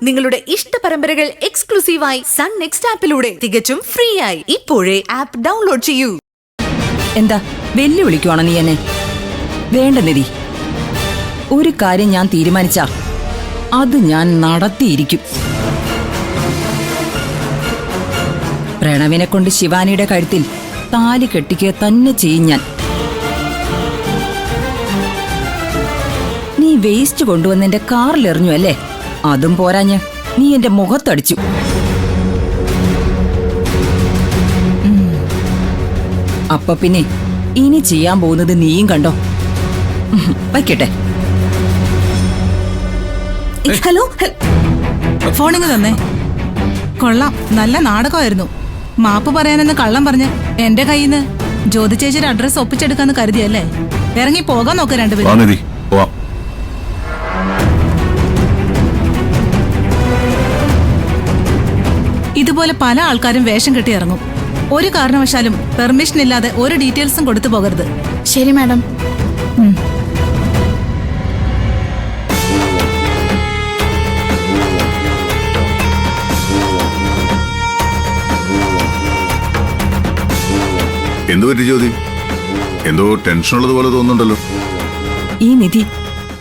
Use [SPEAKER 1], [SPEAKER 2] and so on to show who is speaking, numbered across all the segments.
[SPEAKER 1] നിങ്ങളുടെ ഇഷ്ട പരമ്പരകൾ എക്സ്ക്ലൂസീവായി സൺ നെക്സ്റ്റ് ആപ്പിലൂടെ തികച്ചും ഫ്രീ ആയി ഇപ്പോഴേ ആപ്പ് ഡൗൺലോഡ് ചെയ്യൂ.
[SPEAKER 2] എന്താ വെല്ലുവിളിക്കുവാണോ നീ എന്നെ? വേണ്ട നിധി, ഒരു കാര്യം ഞാൻ തീരുമാനിച്ച അത് ഞാൻ നടത്തിയിരിക്കും. പ്രണവിനെ കൊണ്ട് ശിവാനിയുടെ കഴുത്തിൽ താലി കെട്ടിക്കുക തന്നെ ചെയ്യും ഞാൻ. നീ വേസ്റ്റ് കൊണ്ടുവന്ന് എന്റെ കാറിലെറിഞ്ഞു അല്ലേ? അതും പോരാഞ്ഞ് നീ എന്റെ മുഖത്തടിച്ചു. അപ്പൊ പിന്നെ ഇനി ചെയ്യാൻ പോകുന്നത് നീയും കണ്ടോ. വയ്ക്കട്ടെ.
[SPEAKER 1] ഹലോ,
[SPEAKER 3] ഫോണിങ് തന്നെ. കൊള്ളാം, നല്ല നാടകമായിരുന്നു. മാപ്പ് പറയാനെന്ന് കള്ളം പറഞ്ഞ് എന്റെ കയ്യിൽ നിന്ന് ജ്യോതി ചേച്ചിയുടെ അഡ്രസ് ഒപ്പിച്ചെടുക്കാന്ന് കരുതിയല്ലേ? ഇറങ്ങി പോകാൻ നോക്ക രണ്ടുപേരും. ഇതുപോലെ പല ആൾക്കാരും വേഷം കെട്ടി ഇറങ്ങും. ഒരു കാരണവശാലും പെർമിഷൻ ഇല്ലാതെ ഒരു ഡീറ്റെയിൽസും കൊടുത്തു പോകരുത്.
[SPEAKER 4] ശരി മാഡം.
[SPEAKER 5] എന്തു പറ്റി ജ്യോതി? എന്തോ ടെൻഷനുള്ളത് തോന്നുന്നുണ്ടല്ലോ.
[SPEAKER 2] ഈ നിധി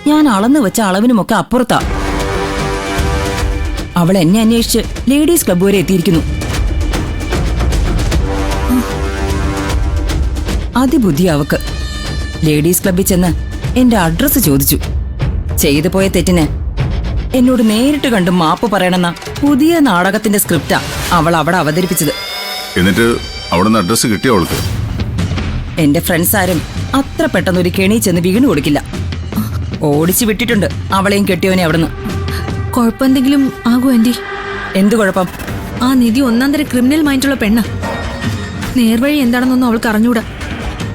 [SPEAKER 2] ഞാൻ അളന്നു വെച്ച അളവിനുമൊക്കെ അപ്പുറത്താ. അവൾ എന്നെ അന്വേഷിച്ച് ലേഡീസ് ക്ലബ് വരെ എത്തിയിരിക്കുന്നു. അതിബുദ്ധി അവക്ക്. ലേഡീസ് ക്ലബിൽ ചെന്ന് എന്റെ അഡ്രസ് ചോദിച്ചു. ചെയ്തു പോയ തെറ്റിന് എന്നോട് നേരിട്ട് കണ്ട് മാപ്പ് പറയണമെന്ന പുതിയ നാടകത്തിന്റെ സ്ക്രിപ്റ്റാ അവൾ അവിടെ അവതരിപ്പിച്ചത്.
[SPEAKER 5] എന്നിട്ട് അവിടെ നിന്ന് അഡ്രസ് കിട്ടിയ അവൾക്ക്?
[SPEAKER 2] എന്റെ ഫ്രണ്ട്സ് ആരും അത്ര പെട്ടെന്നൊരു കെണി ചെന്ന് വീണു കൊടുക്കില്ല. ഓടിച്ചു വിട്ടിട്ടുണ്ട് അവളെയും കെട്ടിയവനെ അവിടുന്ന്.
[SPEAKER 4] കുഴപ്പമെന്തെങ്കിലും ആകൂ ആന്റി?
[SPEAKER 2] എന്തു കുഴപ്പം?
[SPEAKER 4] ആ നിധി ഒന്നാം തരം ക്രിമിനൽ മൈൻഡുള്ള പെണ്ണ. നേർവഴി എന്താണെന്നൊന്നും അവൾക്ക് അറിഞ്ഞൂടാ.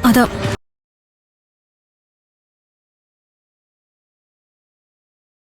[SPEAKER 4] അതാ